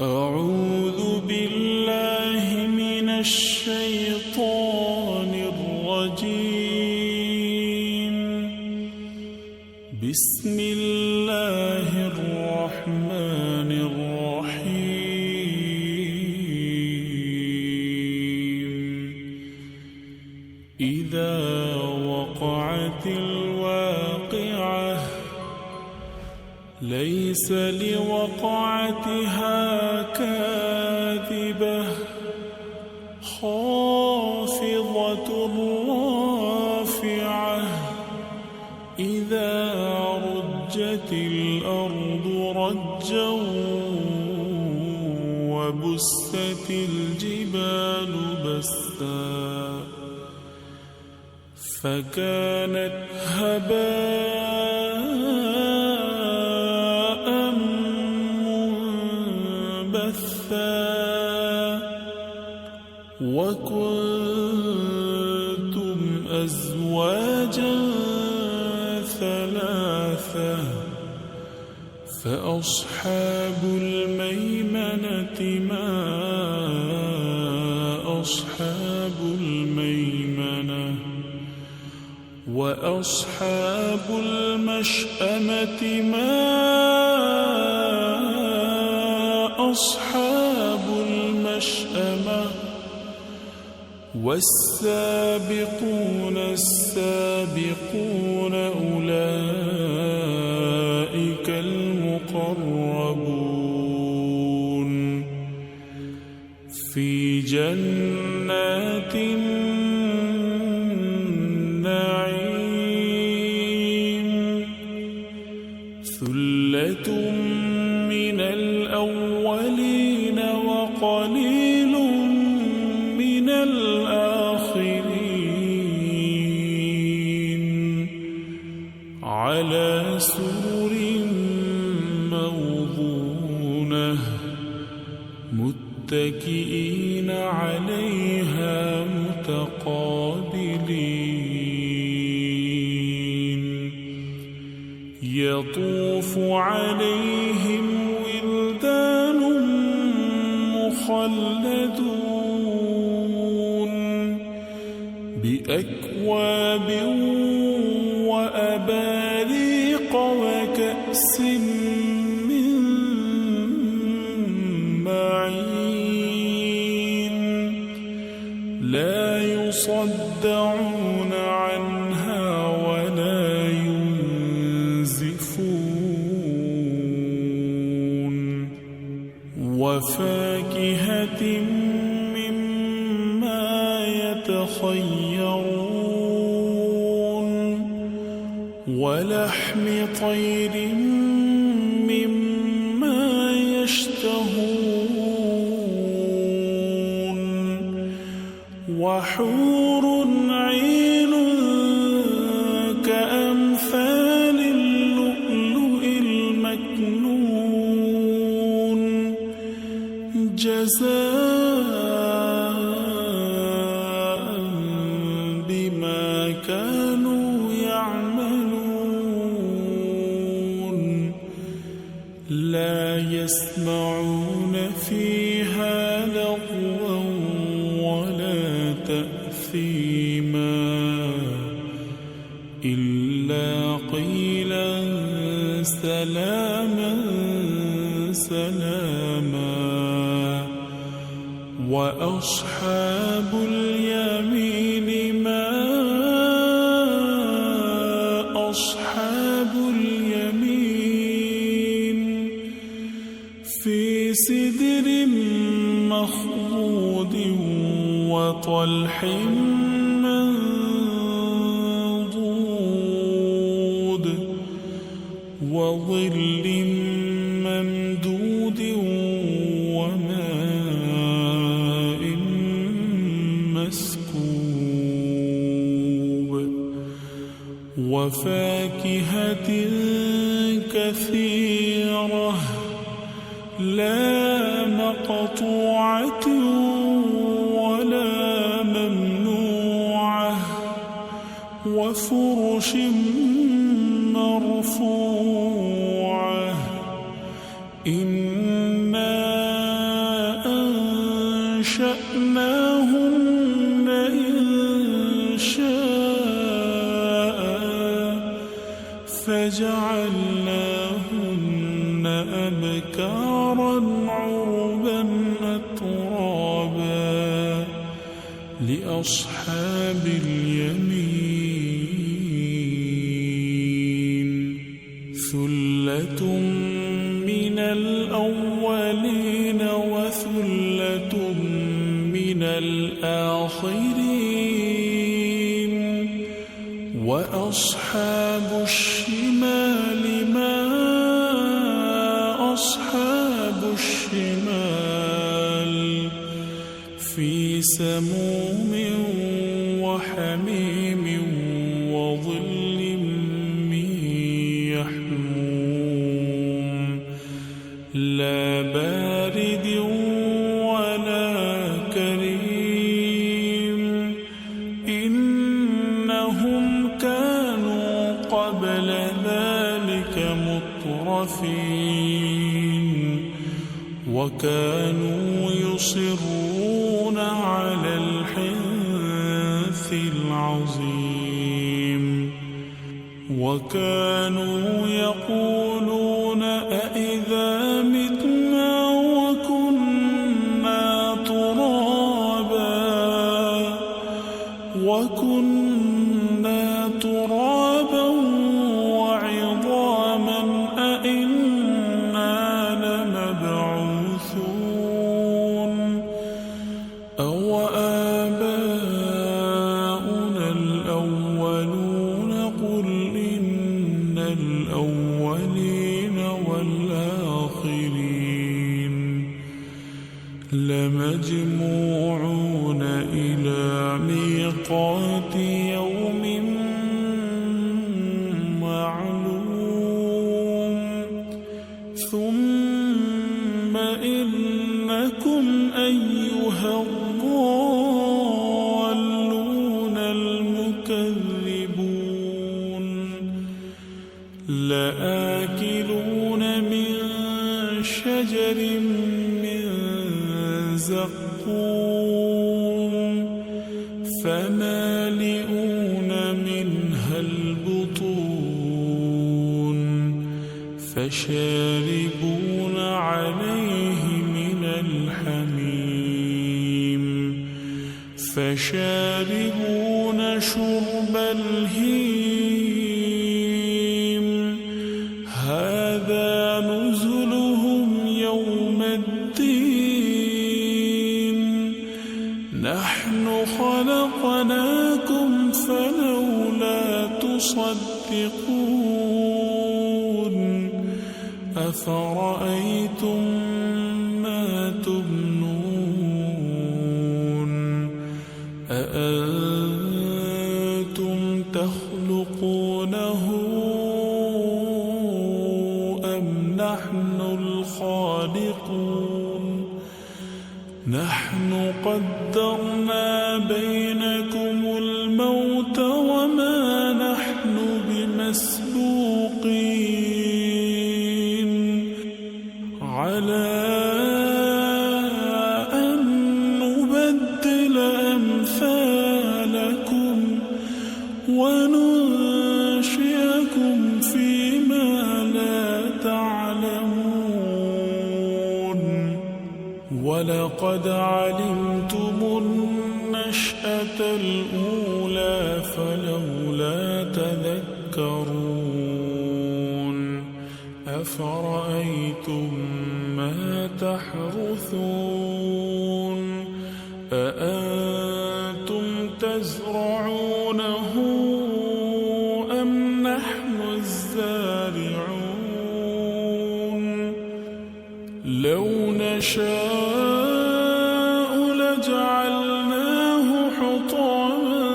أعوذ بالله من الشيطان الرجيم. بسم الله الرحمن الرحيم. إذا وقعت الواقعة ليس لوقعتها كاذبة خافضة رافعة إذا رجت الأرض رجا وبست الجبال بسا فكانت هباء منبثا وكنتم أزواجا ثلاثة فأصحاب الميمنة ما أصحاب الميمنة وأصحاب المشأمة ما أصحاب المشأمة والسابقون السابقون أولئك المقربون في جنات النعيم. ثلة من الأولين وقليل من الآخرين على سرر موضونة متكئين عليها متقابلين. يطوف عليهم ولدان مخلدون بأكواب وأباريق وكأس من معين لا يصدعون عنها ولا ينزفون وفاكهة مما يتخيرون ولحم طير مما يشتهون وحور عين كأمثال اللؤلؤ المكنون جزاء بما كانوا يعملون. لا يسمعون فيها لغوا ولا تأثيما إلا قيلا سلاما سلاما. وأصحاب اليمين ما أصحاب اليمين في سدر مخضود وطلح منضود وظل ممدود وماء مسكوب وفاكهة كثيرة لا مقطوعة ولا ممنوعة وفرش مرفوعة إنا أنشأناهن إنشاء فجعلناهن أبكارا عربا أترابا لأصحاب اليمين ثلة من الأولين وثلة من الآخرين وأصحاب الشمال ما أصحاب الشمال في سموم وحميم وظل من يحموم لا بارد ولا كريم إنهم كانوا قبل ذلك مترفين وكانوا يصرون على الحنث العظيم وكانوا يقولون أإذا متنا وكنا ترابا وعظاما أإنا لمبعوثون أو آباؤنا الأولون قل إن الأولين والآخرين لمجموعون إلى ميقات يوم معلوم ثم إنكم أيها الضالون المكذبون لآكلون من شجر من زقوم فمالئون منها البطون فشاربون عليه من الحميم فشاربون شرب الهيم هذا نزلهم يوم الدين نحن خلقناكم فلولا تصدقون أفرأيتم ما تمنون أأنتم تخلقونه أم نحن الخالقون نحن قدرنا بينكم الموت وما نحن بمسبوقين على أن نبدل أمثالكم وننشئكم فيما لا تعلمون ولقد علمتم النشأة الأولى فلولا تذكرون أفرأيتم ما تحرثون أأنتم تزرعونه أم نحن الزارعون لو نشاء لجعلناه حطاما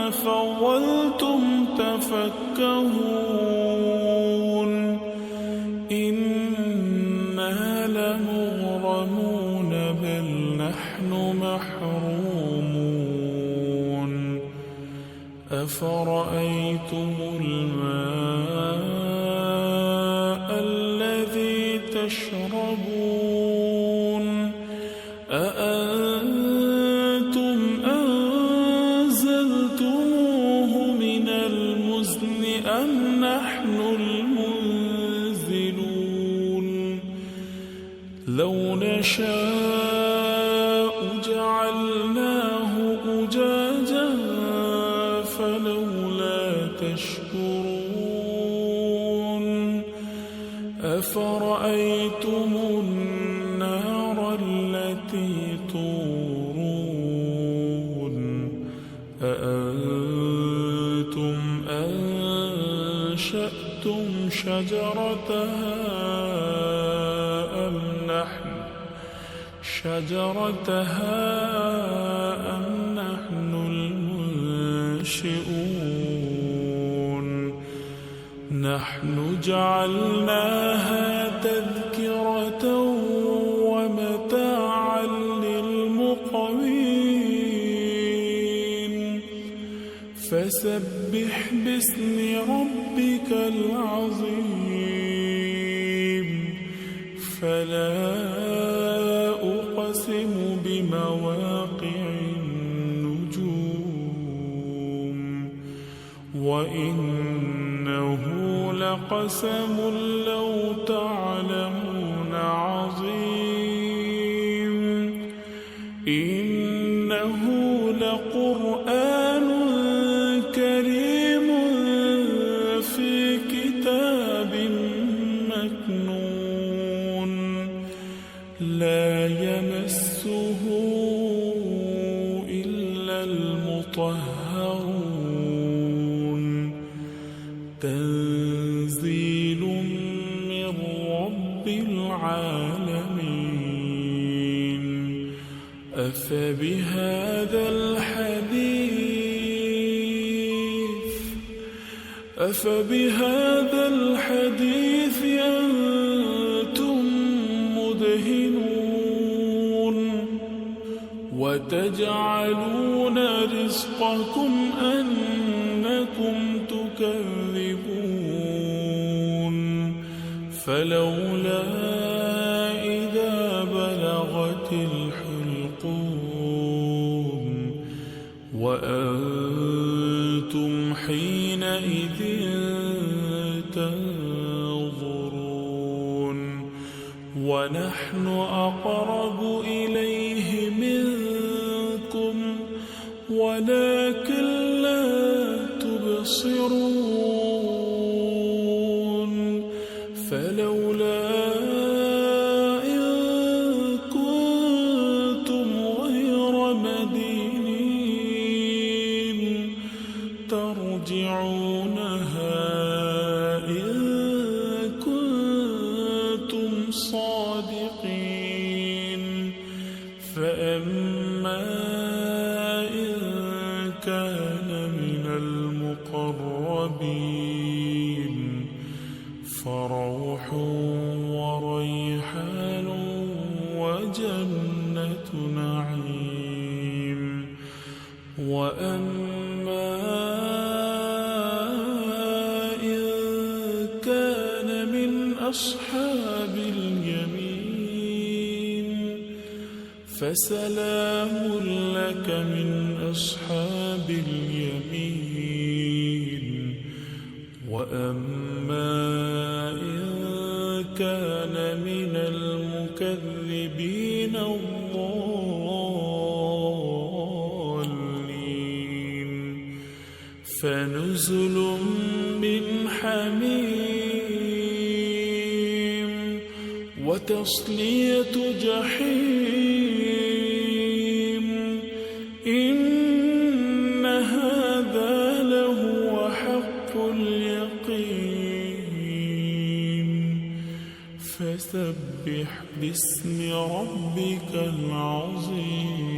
فظلتم تفكهون إنا لمغرمون بل نحن محرومون أفرأيتم الماء الذي تشربون أأنتم لو نشاء جعلناه أجاجا فلولا تشكرون أفرأيتم النار التي تورون أأنتم أنشأتم شجرتها أم نحن المنشئون نحن جعلناها تذكرة ومتاعا للمقوين فسبح باسم ربك العظيم فلا أقسم بمواقع النجوم وإنه لقسم لو تعلمون عظيم إنه لقرآن كريم في كتاب مكنون لا يمسه إلا المطهرون تنزيل من رب العالمين أفبهذا الحديث أنتم مدهنون وتجعلون رزقكم أنكم تكذبون فلولا إذا بلغت الحلقوم وأنتم حينئذ تنظرون ونحن أقرب إليه منكم ولكن لا تبصرون فلولا إن كنتم غير مدينين ترجعونها إن كنتم صادقين فأما إن كان من المقربين فروح وريحان وجنة نعيم وأما إن كان من أصحاب اليمين فسلام لك من أصحاب اليمين وأما إن كان من المكذبين الضالين فنزل من حميم وتصلية جحيم إن هذا لهو حق اليقين فسبح باسم ربك العظيم